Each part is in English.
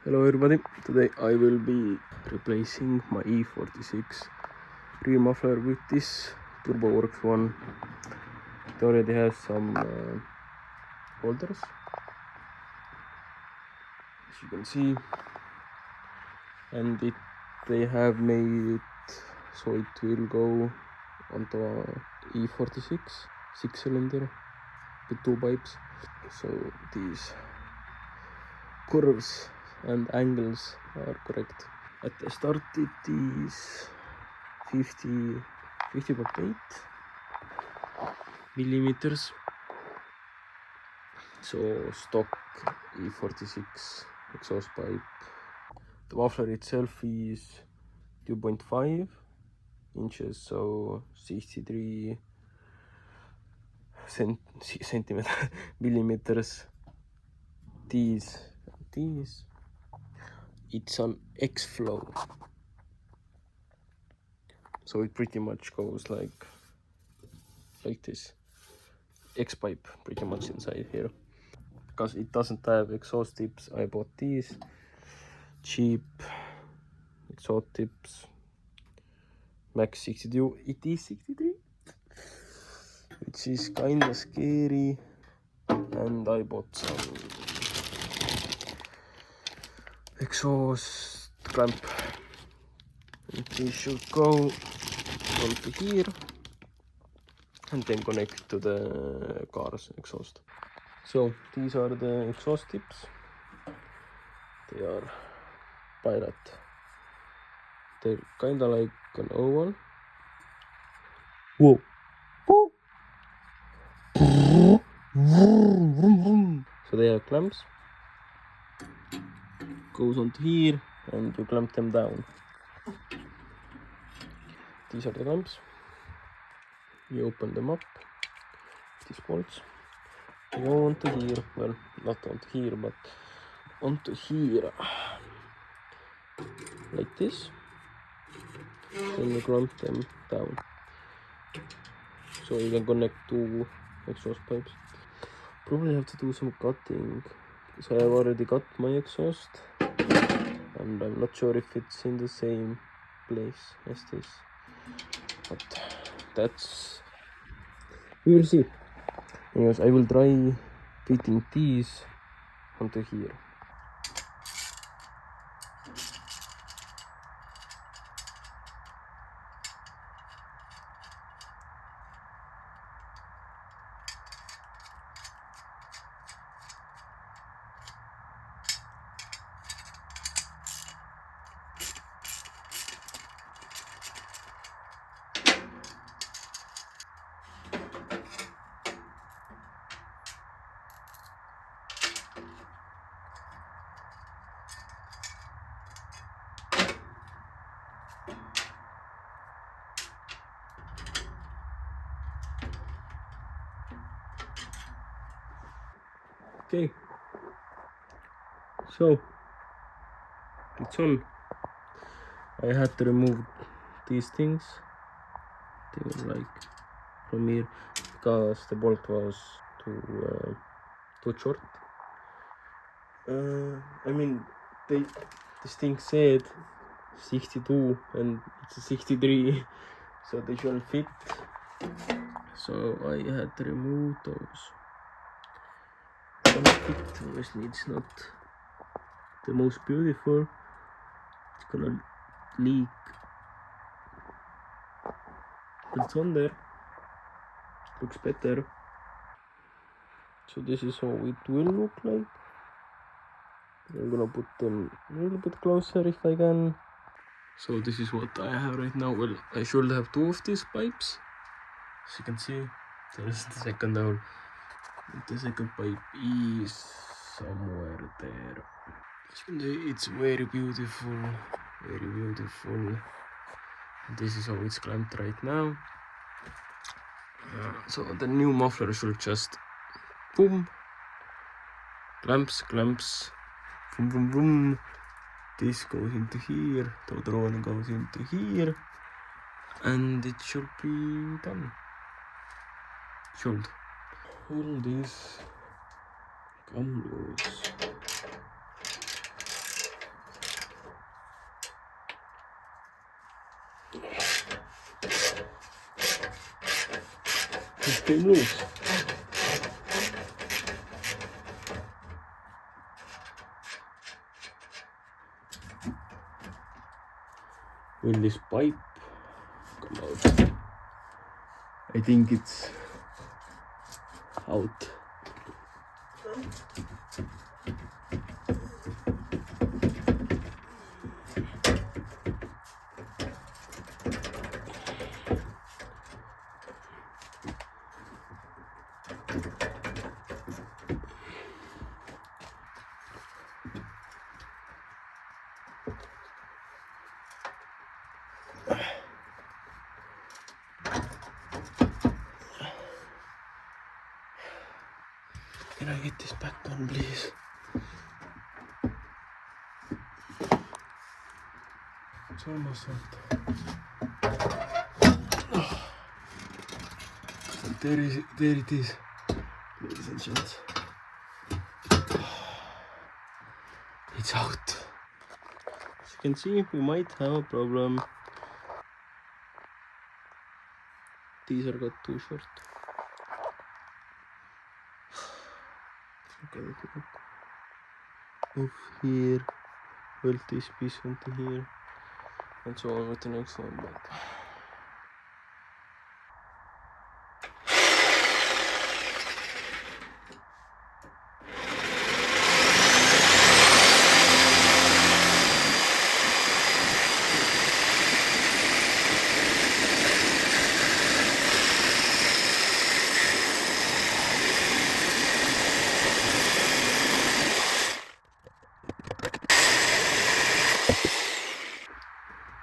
Hello everybody, today I will be replacing my E46 rear muffler with this TurboWorks one. It already has some holders, as you can see, and they have made it so it will go onto a E46 6-cylinder with 2 pipes. So these curves and angles are correct. At the start it is 50.8 millimeters. So stock E46 exhaust pipe. The muffler itself is 2.5 inches, so 63 centimeters millimeters. These it's an X flow, so it pretty much goes like this. X pipe pretty much inside here. Because it doesn't have exhaust tips, I bought these cheap exhaust tips. Max 62, it is 63, which is kinda scary. And I bought some exhaust clamp. And this should go onto here and then connect to the car's exhaust. So these are the exhaust tips. They are pilot. They're kinda like an oval. Whoa! So they have clamps. Goes onto here and you clamp them down. These are the clamps. You open them up. These bolts. They go onto here. Well, not onto here, but onto here. Like this. Then you clamp them down. So you can connect 2 exhaust pipes. Probably have to do some cutting, because I have already cut my exhaust and I'm not sure if it's in the same place as this, but we will see. Anyways, I will try fitting these onto here. Okay, so it's on. I had to remove these things. They were like from here because the bolt was too short. I mean, this thing said 62 and it's a 63, so they shouldn't fit. So I had to remove those. Obviously it's not the most beautiful. It's gonna leak, but it's on there. Looks better. So this is how it will look like. I'm gonna put them a little bit closer if I can. So this is what I have right now. Well, I should have 2 of these pipes. As you can see, there's the second hole. The second pipe is somewhere there. It's very beautiful, very beautiful. This is how it's clamped right now. So the new muffler should just boom, clamps, boom, boom, boom. This goes into here, the other one goes into here, and it should be done. Should. All this come loose. It came loose. Will this pipe come out? I think it's out. Can I get this back on, please? It's almost out. Oh. There it is, ladies and gents. It's out. As you can see, we might have a problem. These are got too short. Look at it. Move here, weld this piece onto here, and so on with the next one. But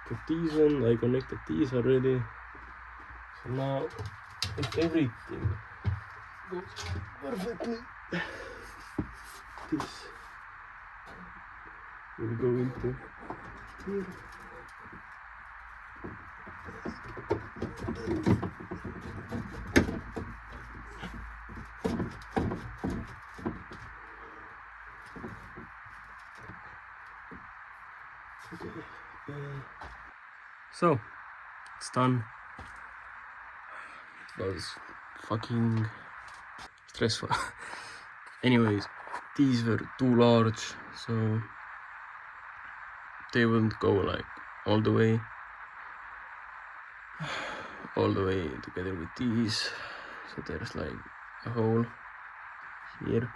put these on, I connected these already. So now, if everything goes perfectly, this will go into here. So, it's done. It was fucking stressful. Anyways, these were too large, so they wouldn't go like all the way together with these. So there's like a hole here.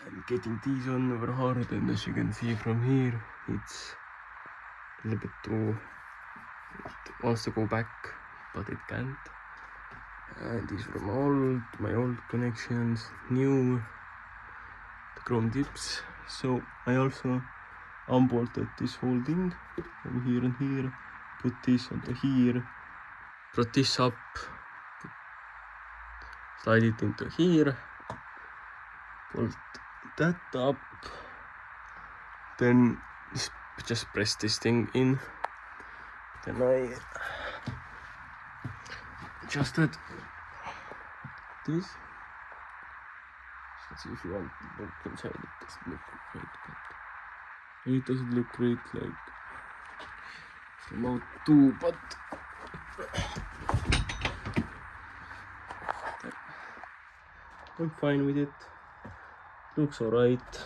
And getting these on were hard, and as you can see from here, it's a little bit too, it wants to go back, but it can't. And these were my old connections, new, the chrome tips. So I also unbolted this whole thing from here and here, put this onto here, brought this up, slide it into here, pulled that up, then just press this thing in. Then I adjusted this. Let's see if you want to look inside. It doesn't look great, but it doesn't look great like from out too, but I'm fine with it. Looks alright.